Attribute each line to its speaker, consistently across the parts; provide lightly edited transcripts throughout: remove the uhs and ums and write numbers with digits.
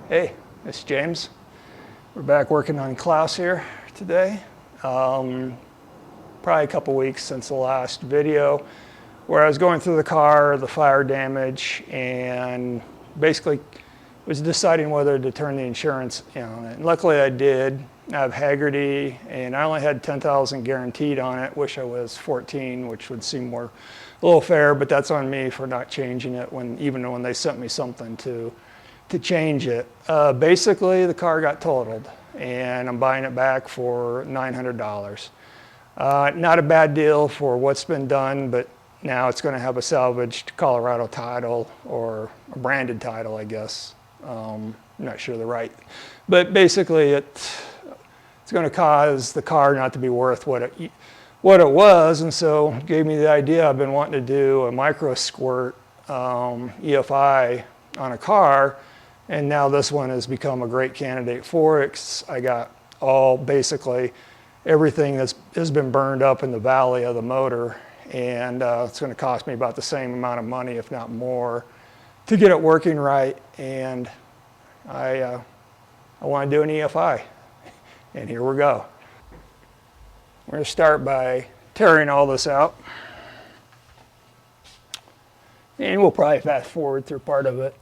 Speaker 1: Hey, it's James. We're back working on Klaus here today. Probably a couple weeks since the last video where I was going through the car, the fire damage, and basically was deciding whether to turn the insurance in on it. And luckily I did. I have Hagerty, and I only had 10,000 guaranteed on it. Wish I was 14, which would seem a little fair, but that's on me for not changing it even when they sent me something to change it. Basically, the car got totaled, and I'm buying it back for $900. Not a bad deal for what's been done, but now it's going to have a salvaged Colorado title or a branded title, I guess. I'm not sure the right, but basically it's going to cause the car not to be worth what it was, and so it gave me the idea. I've been wanting to do a MicroSquirt EFI on a car, and now this one has become a great candidate for it. I got basically everything that has been burned up in the valley of the motor, and it's going to cost me about the same amount of money, if not more, to get it working right. And I want to do an EFI, and here we go. We're going to start by tearing all this out, and we'll probably fast forward through part of it.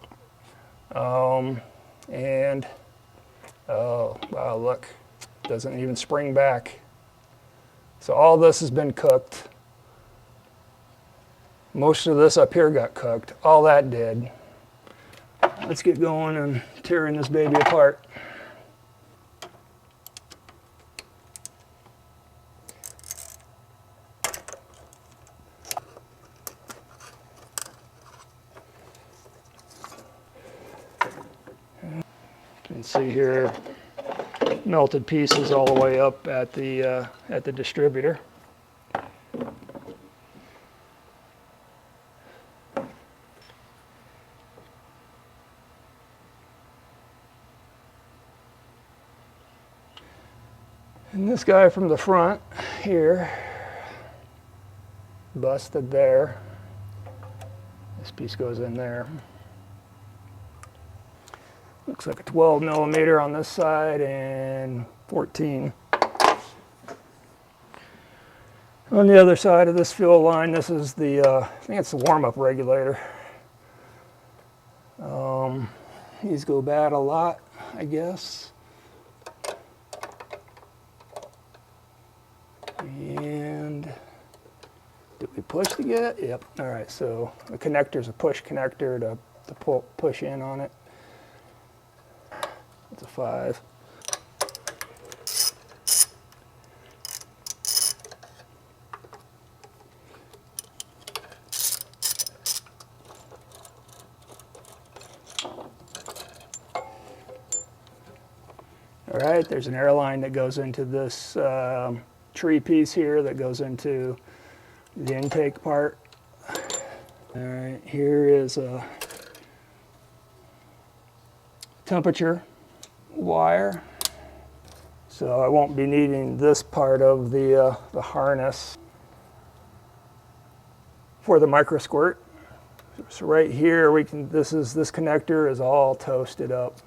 Speaker 1: Oh wow, look, it doesn't even spring back. So all this has been cooked. Most of this up here got cooked. All that did. Let's get going and tearing this baby apart. You can see here melted pieces all the way up at the distributor. And this guy from the front here, busted there. This piece goes in there. Looks like a 12 millimeter on this side and 14. On the other side of this fuel line, this is the, I think it's the warm-up regulator. These go bad a lot, I guess. And did we push to get it? Yep. All right, so the connector's a push connector to push in on it. It's a 5. All right, there's an air line that goes into this tree piece here that goes into the intake part. All right, here is a temperature wire. So I won't be needing this part of the harness for the MicroSquirt. So right here this connector is all toasted up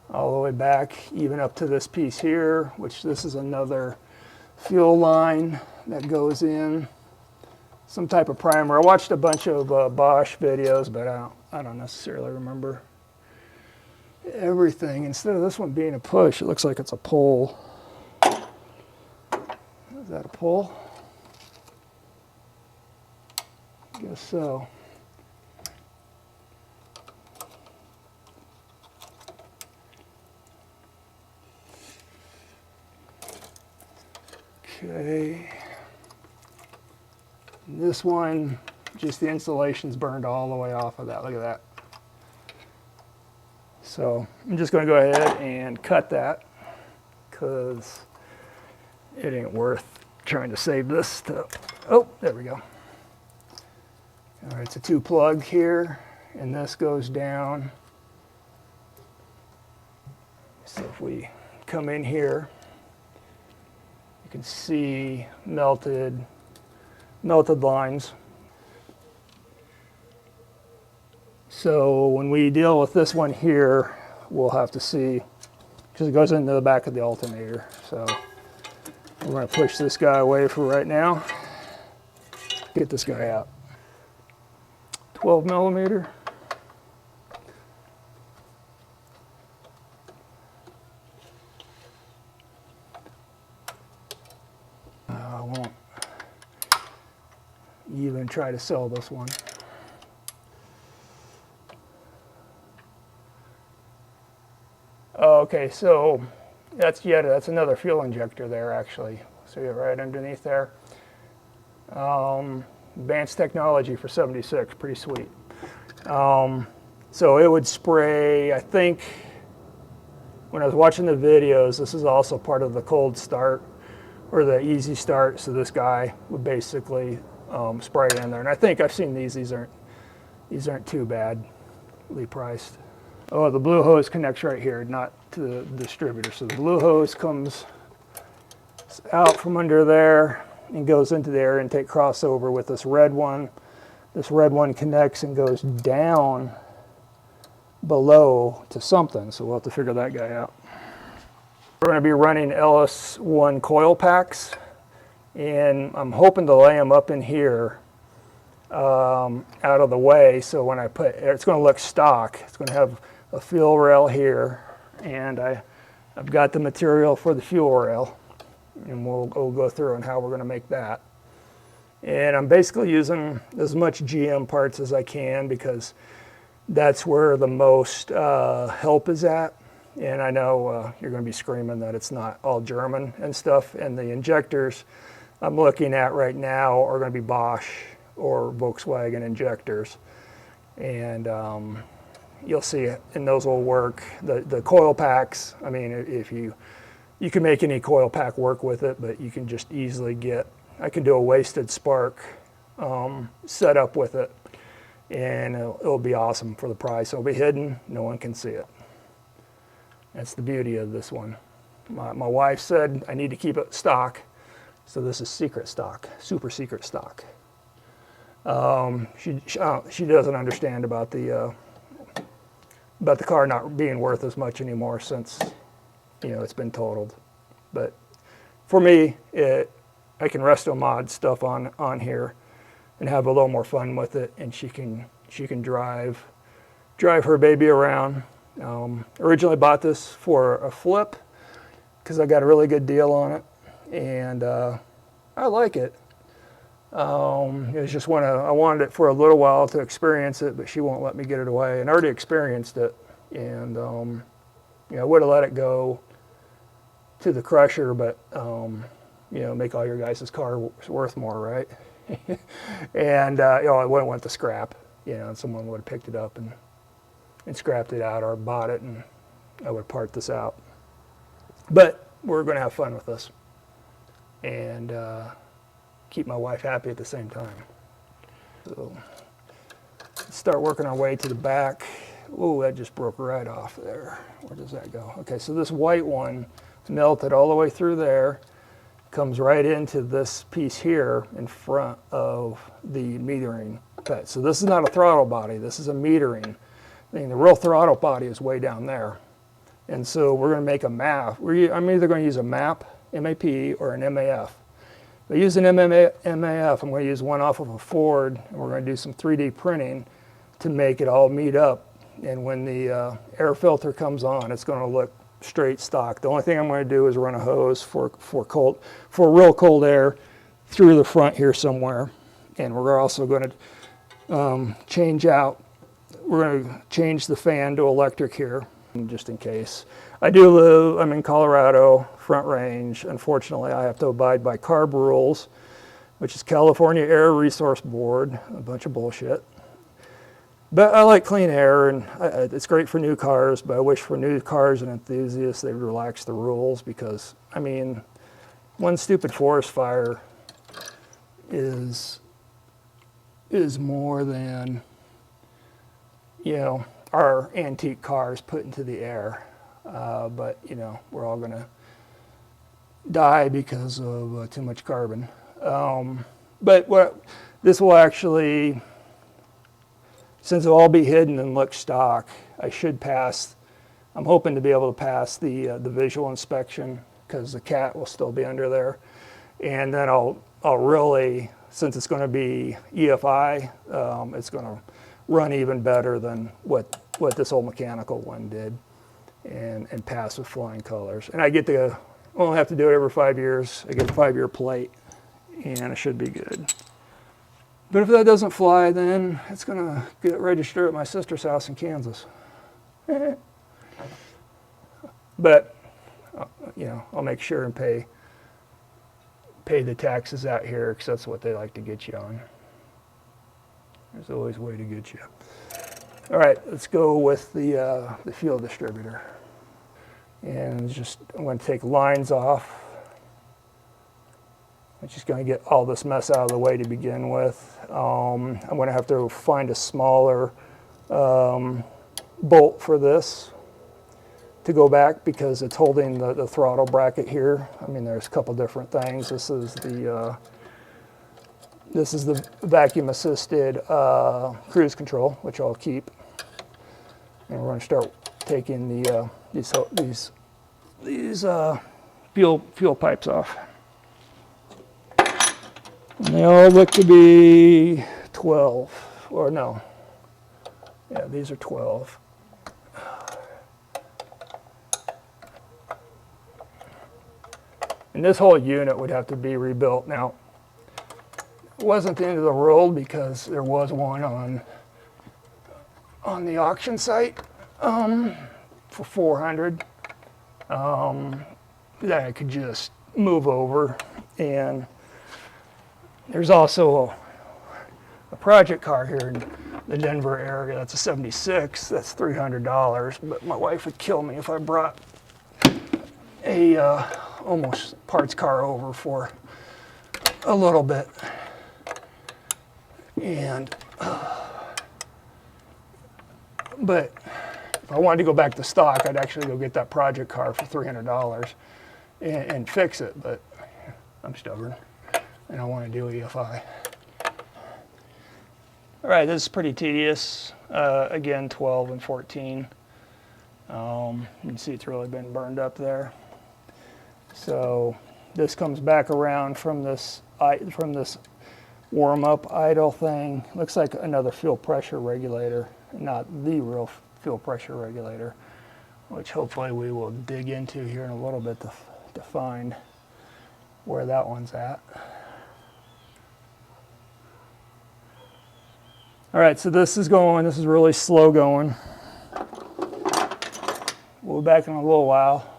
Speaker 1: all the way back, even up to this piece here, which this is another fuel line that goes in. Some type of primer. I watched a bunch of Bosch videos, but I don't necessarily remember everything. Instead of this one being a push, it looks like it's a pull. Is that a pull? I guess so. Okay. This one, just the insulation's burned all the way off of that. Look at that. So I'm just going to go ahead and cut that because it ain't worth trying to save this to, oh, there we go. All right, it's a 2-plug here, and this goes down. So if we come in here, you can see melted lines. So when we deal with this one here, we'll have to see, because it goes into the back of the alternator. So we're going to push this guy away for right now. Get this guy out. 12 millimeter. I won't even try to sell this one. Okay, so that's another fuel injector there, actually. See it right underneath there. Advanced technology for 76, pretty sweet. So it would spray, I think, when I was watching the videos, this is also part of the cold start or the easy start. So this guy would basically spray it in there. And I think I've seen these aren't too badly priced. Oh, the blue hose connects right here, not to the distributor. So the blue hose comes out from under there and goes into the air intake crossover with this red one. This red one connects and goes down below to something, so we'll have to figure that guy out. We're going to be running LS1 coil packs, and I'm hoping to lay them up in here out of the way, so when I put, it's going to look stock. It's going to have a fuel rail here, and I've got the material for the fuel rail, and we'll go through and how we're going to make that. And I'm basically using as much GM parts as I can because that's where the most help is at. And I know you're going to be screaming that it's not all German and stuff. And the injectors I'm looking at right now are going to be Bosch or Volkswagen injectors. And you'll see it, and those will work. The coil packs, I mean, if you can make any coil pack work with it, but you can just easily get, I can do a wasted spark setup with it, and it'll be awesome for the price. It'll be hidden, no one can see it. That's the beauty of this one. My wife said I need to keep it stock, so this is secret stock, super secret stock. She doesn't understand about the car not being worth as much anymore since, you know, it's been totaled. But for me, I can resto mod stuff on here and have a little more fun with it, and she can drive her baby around. Originally bought this for a flip because I got a really good deal on it, and I like it. It was just I wanted it for a little while to experience it, but she won't let me get it away, and I already experienced it, and you know, I would have let it go to the crusher, but you know, make all your guys' car worth more, right? And you know, I wouldn't want the scrap, you know, and someone would have picked it up and scrapped it out, or bought it, and I would part this out. But we're going to have fun with this, and keep my wife happy at the same time. So let's start working our way to the back. Oh, that just broke right off there. Where does that go? Okay, so this white one is melted all the way through there, comes right into this piece here in front of the metering pet. So this is not a throttle body, this is a metering thing. The real throttle body is way down there. And so we're going to make a map. I'm either going to use a map, MAP, or an MAF. If I use an MAF, I'm going to use one off of a Ford, and we're going to do some 3D printing to make it all meet up. And when the air filter comes on, it's going to look straight stock. The only thing I'm going to do is run a hose for real cold air through the front here somewhere. And we're also going to we're going to change the fan to electric here, just in case. I'm in Colorado, Front Range. Unfortunately, I have to abide by CARB rules, which is California Air Resource Board, a bunch of bullshit. But I like clean air, and it's great for new cars, but I wish for new cars and enthusiasts they'd relax the rules, because, I mean, one stupid forest fire is more than, you know, our antique cars put into the air. But, you know, we're all going to die because of too much carbon. But this will actually, since it'll all be hidden and look stock, I should pass I'm hoping to be able to pass the visual inspection because the cat will still be under there. And then I'll really, since it's going to be EFI, it's going to run even better than what this old mechanical one did, and pass with flying colors. And I only have to do it every 5 years. I get a 5-year plate, and it should be good. But if that doesn't fly, then it's going to get registered at my sister's house in Kansas. But, you know, I'll make sure and pay the taxes out here, because that's what they like to get you on. There's always a way to get you. All right, let's go with the fuel distributor. And I'm going to take lines off. I'm just going to get all this mess out of the way to begin with. I'm going to have to find a smaller bolt for this to go back, because it's holding the throttle bracket here. I mean, there's a couple different things. This is the vacuum assisted cruise control, which I'll keep. And we're going to start taking these fuel pipes off. And they all look to be 12, or no. Yeah, these are 12. And this whole unit would have to be rebuilt. Now, it wasn't the end of the world, because there was one on the auction site for $400 that I could just move over. And there's also a project car here in the Denver area. That's a 76. That's $300. But my wife would kill me if I brought a almost parts car over for a little bit. And but if I wanted to go back to stock, I'd actually go get that project car for $300 and fix it. But I'm stubborn, and I want to do EFI. All right, this is pretty tedious. Again, 12 and 14. You can see it's really been burned up there. So this comes back around from this warm-up idle thing. Looks like another fuel pressure regulator, not the real fuel pressure regulator, which hopefully we will dig into here in a little bit to find where that one's at. All right, so this is really slow going. We'll be back in a little while.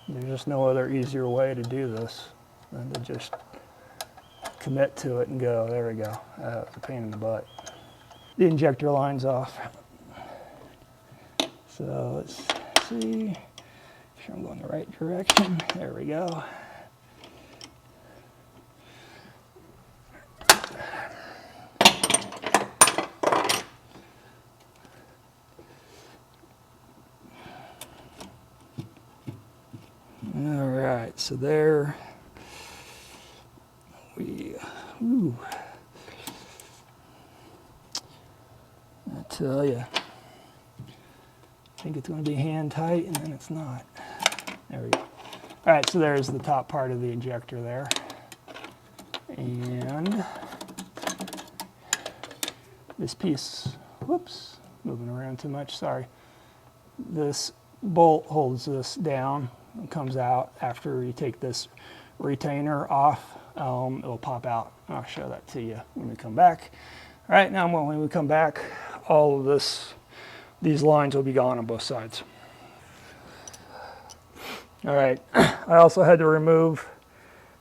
Speaker 1: There's just no other easier way to do this than to just commit to it and go. There we go. It's a pain in the butt. The injector line's off. So let's see. Make sure I'm going the right direction. There we go. All right, so there I tell you, I think it's going to be hand tight, and then it's not. There we go. All right, so there's the top part of the injector there. And this piece, whoops, moving around too much, sorry. This bolt holds this down and comes out after you take this retainer off. It'll pop out. I'll show that to you when we come back. All right, now when we come back, all of these lines will be gone on both sides. All right, I also had to remove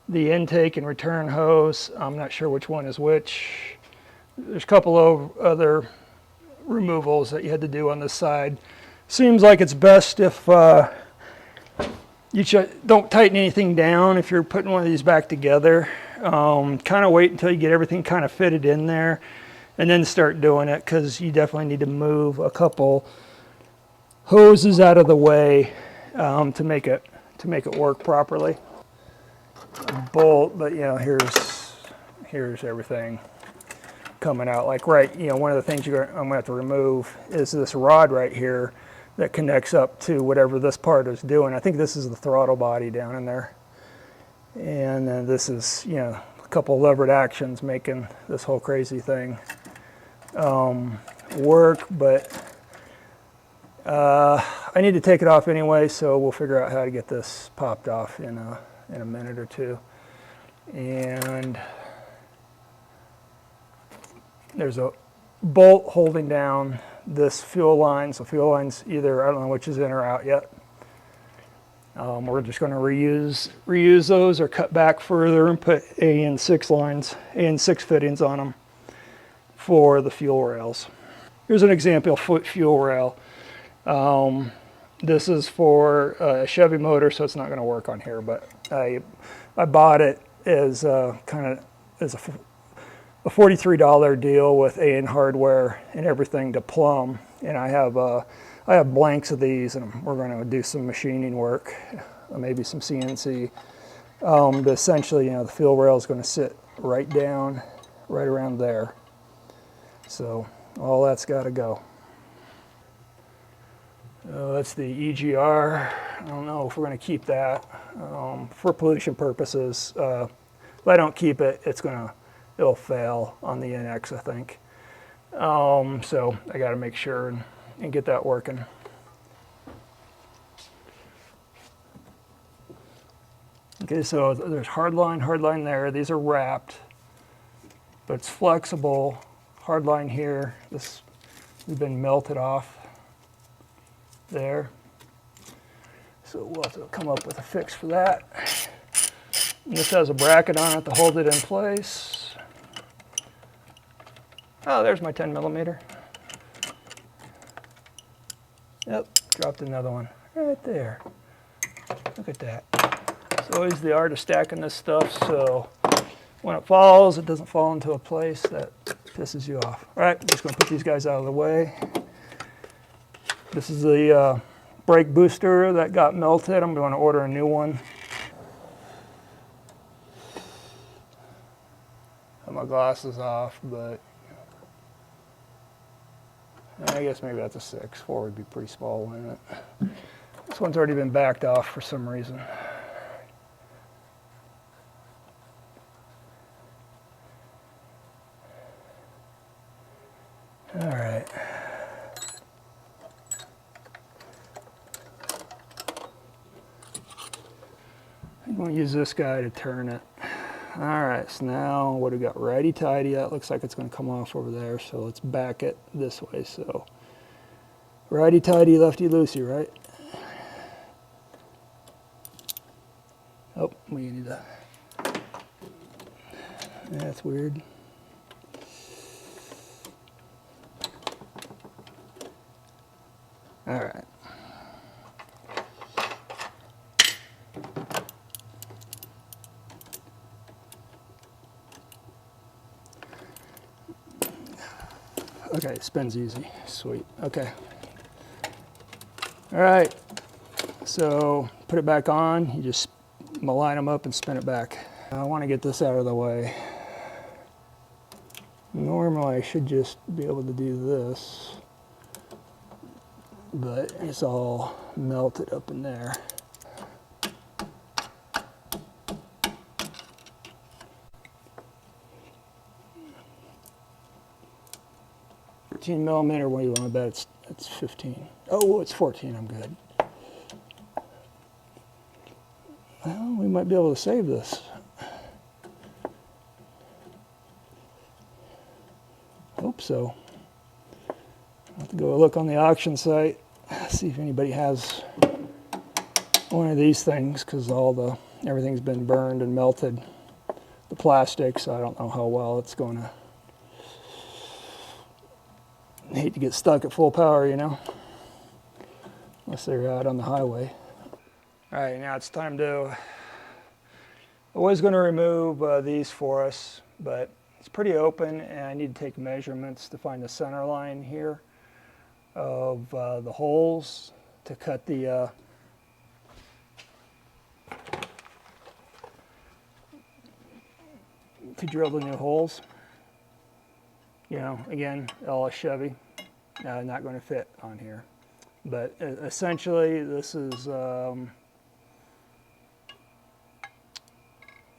Speaker 1: the intake and return hose. I'm not sure which one is which. There's a couple of other removals that you had to do on this side. Seems like it's best if you don't tighten anything down if you're putting one of these back together. Kind of wait until you get everything kind of fitted in there, and then start doing it, because you definitely need to move a couple hoses out of the way to make it work properly. A bolt, but you know, here's everything coming out. Like, right, you know, one of the things I'm gonna have to remove is this rod right here. that connects up to whatever this part is doing. I think this is the throttle body down in there. And then this is, you know, a couple levered actions making this whole crazy thing work, but I need to take it off anyway, so we'll figure out how to get this popped off in a minute or two. And there's a bolt holding down this fuel line. So fuel line's either, I don't know which is in or out yet. We're just going to reuse those or cut back further and put AN6 lines, AN6 fittings on them for the fuel rails. Here's an example of fuel rail. This is for a Chevy motor, so it's not going to work on here, but I bought it as kind of as a $43 deal with AN hardware and everything to plumb, and I have blanks of these, and we're going to do some machining work, maybe some CNC. But essentially, you know, the fuel rail is going to sit right down, right around there. So all that's got to go. That's the EGR. I don't know if we're going to keep that for pollution purposes. If I don't keep it, it'll fail on the NX, I think. So I got to make sure and get that working. Okay, so there's hard line there. These are wrapped, but it's flexible. Hard line here. This has been melted off there. So we'll have to come up with a fix for that. And this has a bracket on it to hold it in place. Oh, there's my 10 millimeter. Yep, dropped another one right there. Look at that. It's always the art of stacking this stuff, so when it falls, it doesn't fall into a place that pisses you off. All right, I'm just going to put these guys out of the way. This is the brake booster that got melted. I'm going to order a new one. Have my glasses off, but I guess maybe that's a 6. 4 would be pretty small, wouldn't it? This one's already been backed off for some reason. All right. I'm going to use this guy to turn it. All right, so now what do we got? Righty-tighty. That looks like it's going to come off over there, so let's back it this way. So righty-tighty, lefty-loosey, right? Oh, we need that. That's weird. All right. Okay, it spins easy. Sweet. Okay. All right. So put it back on. You just line them up and spin it back. I want to get this out of the way. Normally I should just be able to do this, but it's all melted up in there. $15mm, what do you want to bet? It's 15. Oh, it's 14, I'm good. Well, we might be able to save this. Hope so. I'll have to go look on the auction site, see if anybody has one of these things, because everything's been burned and melted. The plastic, so I don't know how well it's going to. I hate to get stuck at full power, you know, unless they're out on the highway. All right, now it's time to. I was going to remove these for us, but it's pretty open, and I need to take measurements to find the center line here of the holes to cut the to drill the new holes. You know, again, all a Chevy, not going to fit on here. But essentially, this is a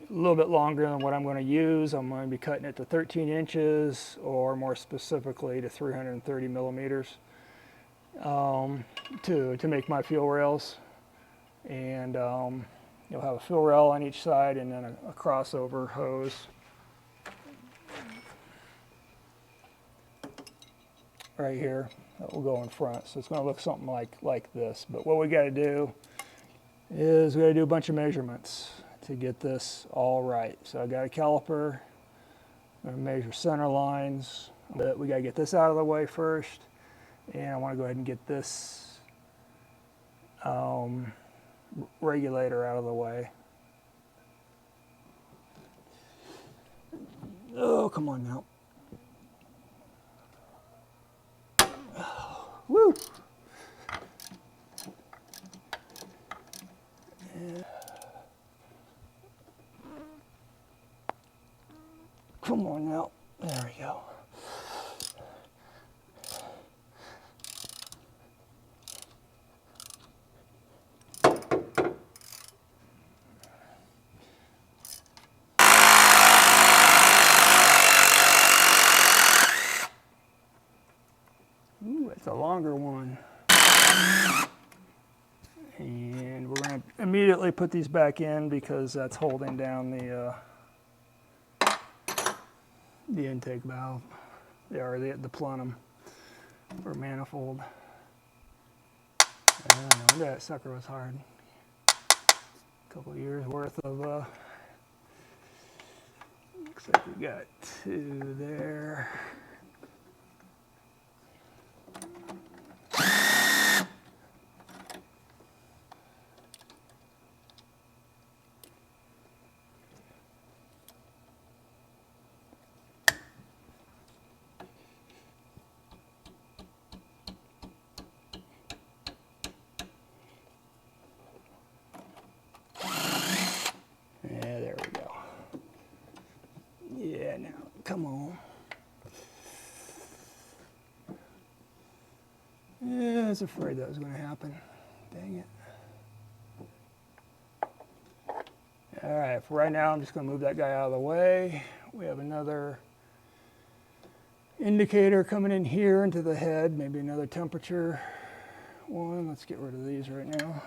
Speaker 1: little bit longer than what I'm going to use. I'm going to be cutting it to 13 inches, or more specifically to 330 millimeters to make my fuel rails. And you'll have a fuel rail on each side and then a crossover hose. Right here that will go in front. So it's going to look something like this. But what we got to do is we got to do a bunch of measurements to get this all right. So I got a caliper. I'm going to measure center lines. But we got to get this out of the way first. And I want to go ahead and get this regulator out of the way. Oh, come on now. Woo! Yeah. Come on now. There we go. Ooh, it's a longer one. And we're going to immediately put these back in because that's holding down the intake valve, or the plenum or manifold. I know that sucker was hard. A couple of years worth of. Looks like we got 2 there. Come on. Yeah, I was afraid that was going to happen. Dang it. All right, for right now, I'm just going to move that guy out of the way. We have another indicator coming in here into the head, maybe another temperature one. Let's get rid of these right now.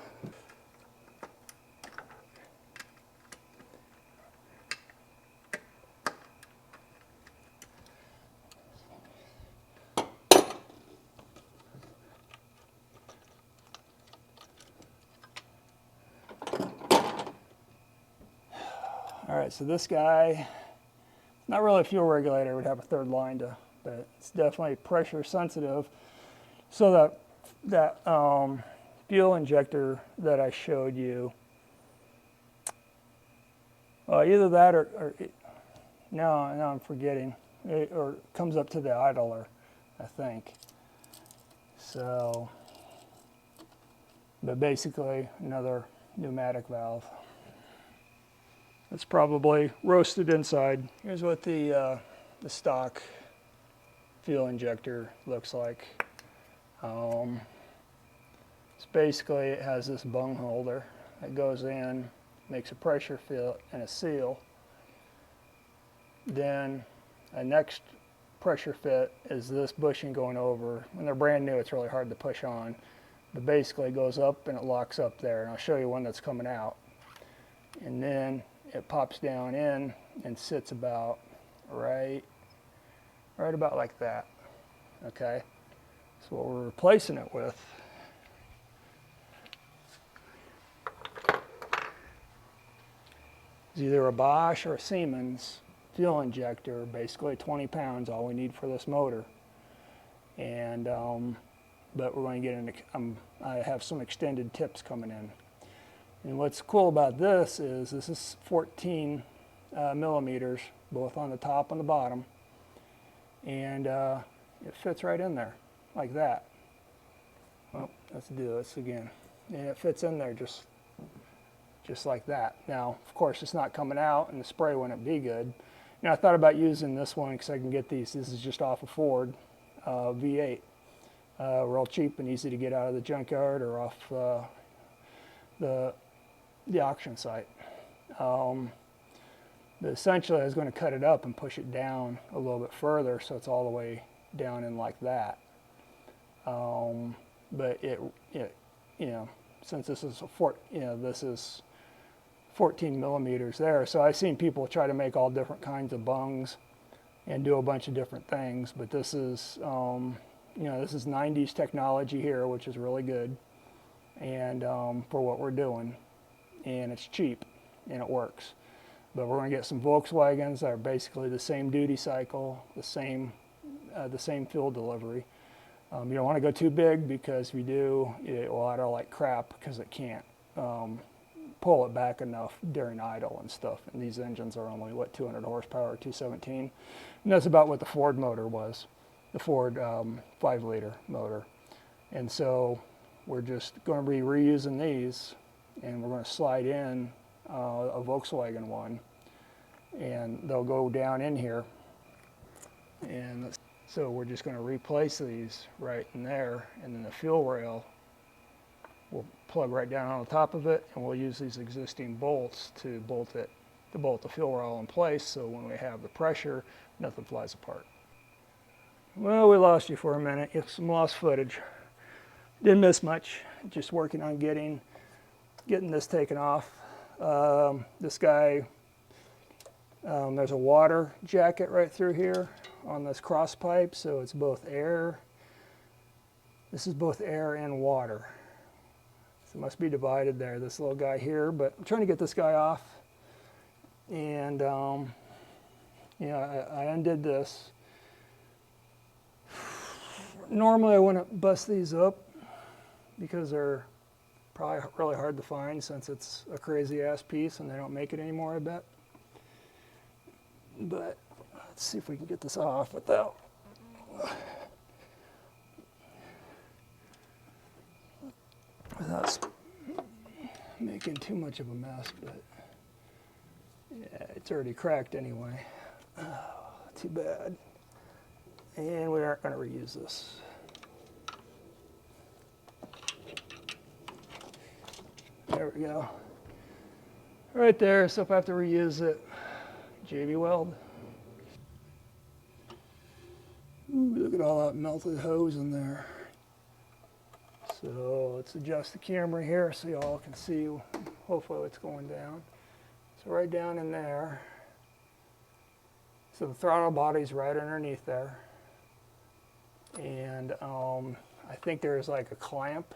Speaker 1: All right, so this guy, not really a fuel regulator, it would have a third line but it's definitely pressure sensitive. So that fuel injector that I showed you, either that or now I'm forgetting, or it comes up to the idler, I think. So, but basically another pneumatic valve. It's probably roasted inside. Here's what the stock fuel injector looks like. It's basically, it has this bung holder that goes in, makes a pressure fit and a seal. Then a next pressure fit is this bushing going over. When they're brand new, it's really hard to push on, but basically it goes up and it locks up there. And I'll show you one that's coming out. And then it pops down in and sits about right about like that. Okay, so what we're replacing it with is either a Bosch or a Siemens fuel injector, basically 20 pounds, all we need for this motor. And but we're going to get into, I have some extended tips coming in. And what's cool about this is 14 millimeters, both on the top and the bottom. And it fits right in there, like that. Well, let's do this again. And it fits in there just like that. Now, of course, it's not coming out, and the spray wouldn't be good. Now, I thought about using this one because I can get these. This is just off a Ford V8. real cheap and easy to get out of the junkyard or off the auction site. But essentially I was going to cut it up and push it down a little bit further so it's all the way down in like that. But it you know, since this is this is 14 millimeters there, so I've seen people try to make all different kinds of bungs and do a bunch of different things, but this is this is 90s technology here, which is really good, and for what we're doing, and it's cheap and it works. But we're going to get some Volkswagens that are basically the same duty cycle, the same fuel delivery. You don't want to go too big, because if you do, it will idle like crap because it can't pull it back enough during idle and stuff. And these engines are only, what, 200 horsepower, 217? And that's about what the Ford motor was, the Ford 5-liter motor. And so we're just going to be reusing these, and we're going to slide in a Volkswagen one, and they'll go down in here. And so we're just going to replace these right in there, and then the fuel rail we'll plug right down on the top of it, and we'll use these existing bolts to bolt the fuel rail in place, so when we have the pressure, nothing flies apart. Well, we lost you for a minute. It's some lost footage. Didn't miss much. Just working on getting this taken off. This guy, there's a water jacket right through here on this cross pipe, so it's both air. This is both air and water. So it must be divided there, this little guy here, but I'm trying to get this guy off. And I undid this. Normally I wouldn't bust these up because they're probably really hard to find, since it's a crazy ass piece and they don't make it anymore, I bet. But let's see if we can get this off without making too much of a mess. But yeah, it's already cracked anyway. Oh, too bad. And we aren't going to reuse this. There we go. Right there, so if I have to reuse it, JB Weld. Ooh, look at all that melted hose in there. So let's adjust the camera here so y'all can see hopefully what's going down. So right down in there. So the throttle body's right underneath there. And I think there's like a clamp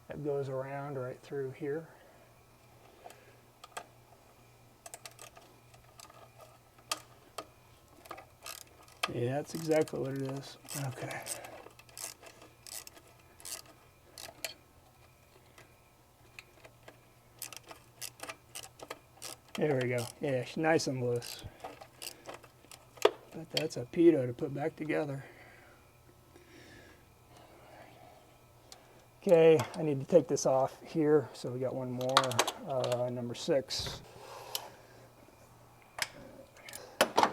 Speaker 1: that goes around right through here. Yeah, that's exactly what it is. Okay. There we go. Yeah, it's nice and loose. But that's a pedo to put back together. Okay, I need to take this off here, so we got one more, number 6. Oh,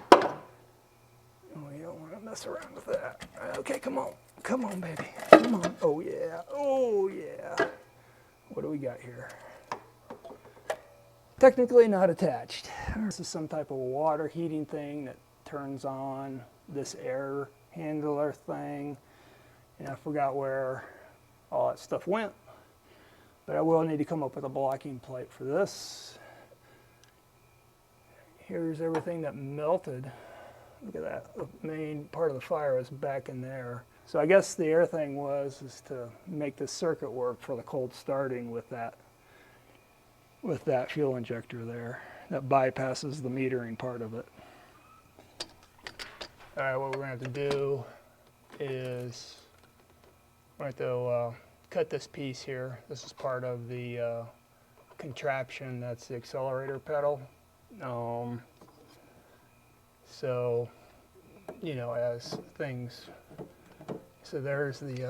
Speaker 1: you don't want to mess around with that. Okay, come on. Come on, baby. Come on. Oh, yeah. Oh, yeah. What do we got here? Technically not attached. This is some type of water heating thing that turns on this air handler thing. And I forgot where all that stuff went, but I will need to come up with a blocking plate for this. Here's everything that melted. Look at that. The main part of the fire is back in there. So I guess the air thing is to make this circuit work for the cold starting with that fuel injector there. That bypasses the metering part of it. All right, what we're going to have to do is we're going to have to cut this piece here. This is part of the contraption. That's the accelerator pedal. So, as things, so there's the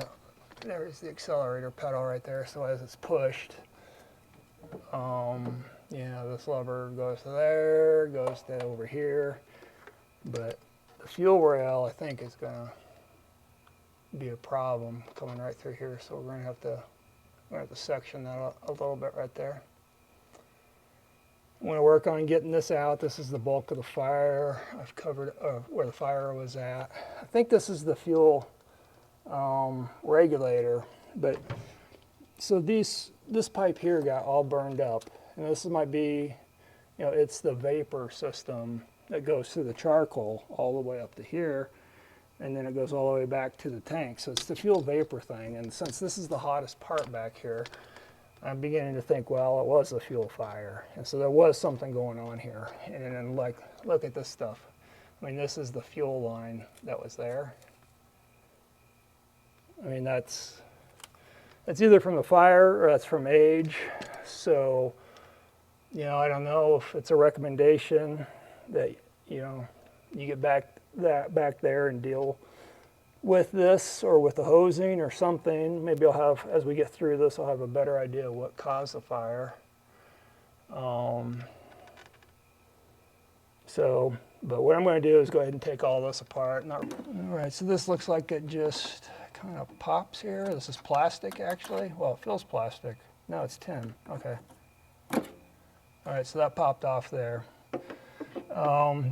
Speaker 1: accelerator pedal right there. So as it's pushed, this lever goes to there, goes to over here. But the fuel rail, I think, is gonna be a problem coming right through here. So we're gonna have to section that a little bit right there. I'm going to work on getting this out. This is the bulk of the fire. I've covered where the fire was at. I think this is the fuel regulator. But so this pipe here got all burned up, and this might be, you know, it's the vapor system that goes through the charcoal all the way up to here, and then it goes all the way back to the tank. So it's the fuel vapor thing, and since this is the hottest part back here, I'm beginning to think, well, it was a fuel fire. And so there was something going on here. And then, like, look at this stuff. I mean, this is the fuel line that was there. I mean, that's either from the fire or that's from age. So, you know, I don't know if it's a recommendation that, you know, you get back there and deal with this or with the hosing or something. Maybe I'll have, as we get through this, I'll have a better idea of what caused the fire. But what I'm going to do is go ahead and take all this apart. All right, so this looks like it just kind of pops here. This is plastic, actually. Well, it feels plastic. No, it's tin. Okay. All right, so that popped off there.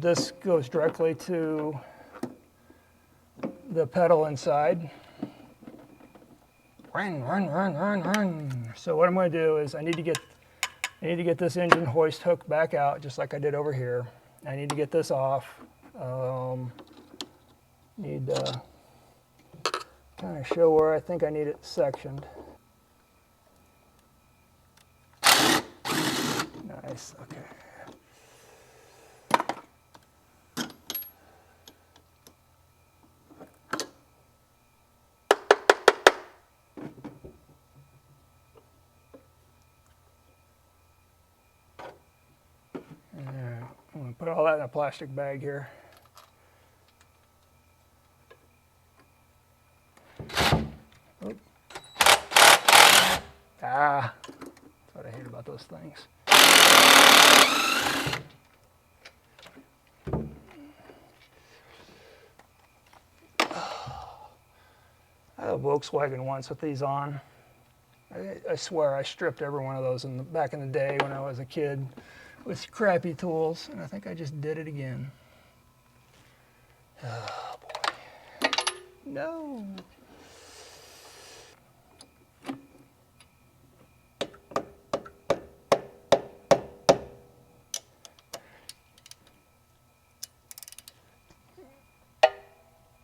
Speaker 1: This goes directly to the pedal inside. Run. So what I'm going to do is I need to get this engine hoist hook back out, just like I did over here. I need to get this off. Need to kind of show where I think I need it sectioned. Nice. Okay. I'm going to put all that in a plastic bag here. Oop. Ah, that's what I hate about those things. I had a Volkswagen once with these on. I swear I stripped every one of those back in the day when I was a kid with crappy tools, and I think I just did it again. Oh boy. No.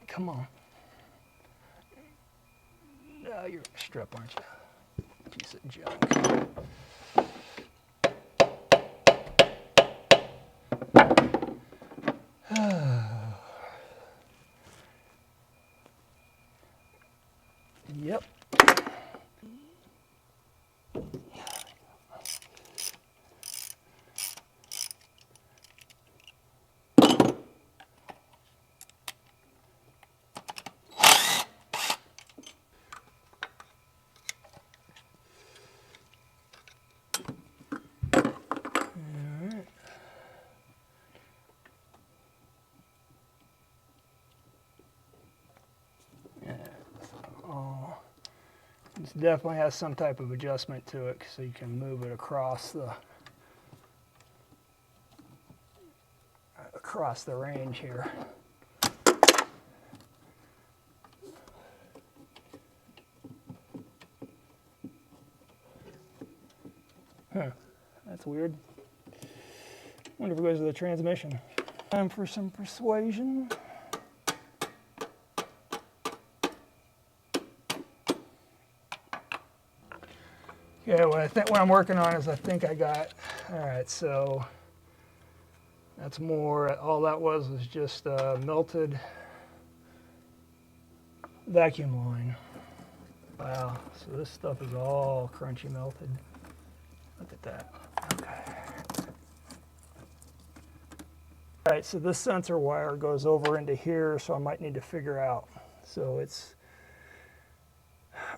Speaker 1: Come on. No, you're a strip, aren't you? Piece of junk. Yep. This definitely has some type of adjustment to it, so you can move it across the range here. Huh, that's weird. Wonder if it goes to the transmission. Time for some persuasion. Yeah, what I'm working on is I think I got, all right, so that's more, all that was just a melted vacuum line. Wow, so this stuff is all crunchy melted. Look at that, okay. All right, so this sensor wire goes over into here, so I might need to figure out. So I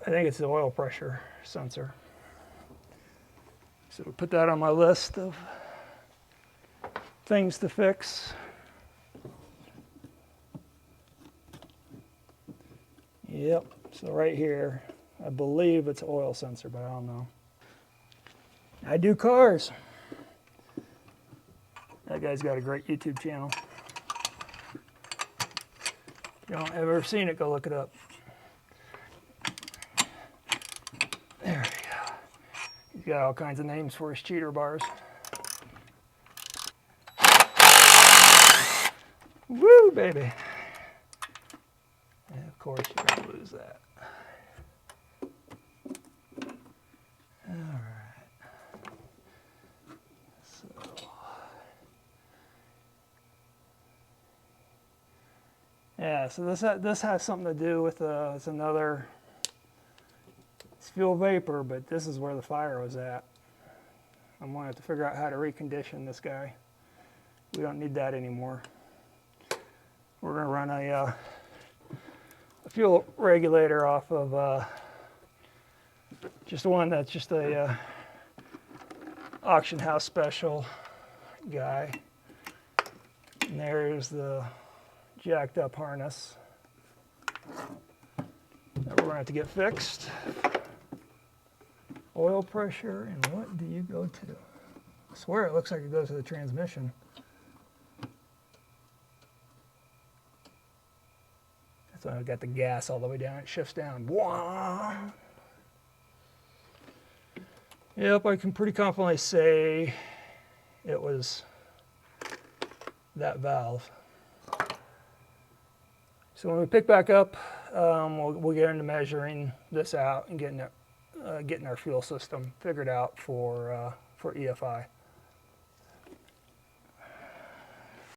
Speaker 1: think it's the oil pressure sensor. So put that on my list of things to fix. Yep, so right here, I believe it's an oil sensor, but I don't know. I do cars. That guy's got a great YouTube channel. If you don't ever seen it, go look it up. There we go. He's got all kinds of names for his cheater bars. Woo, baby. And of course, you're going to lose that. All right. So. Yeah, so this has something to do with, it's another, it's fuel vapor, but this is where the fire was at. I'm going to have to figure out how to recondition this guy. We don't need that anymore. We're going to run a fuel regulator off of just one that's just a auction house special guy. And there's the jacked up harness that we're going to have to get fixed. Oil pressure, and what do you go to? I swear it looks like it goes to the transmission. So I've got the gas all the way down, it shifts down. Wah! Yep, I can pretty confidently say it was that valve. So when we pick back up, we'll get into measuring this out and getting our fuel system figured out for EFI.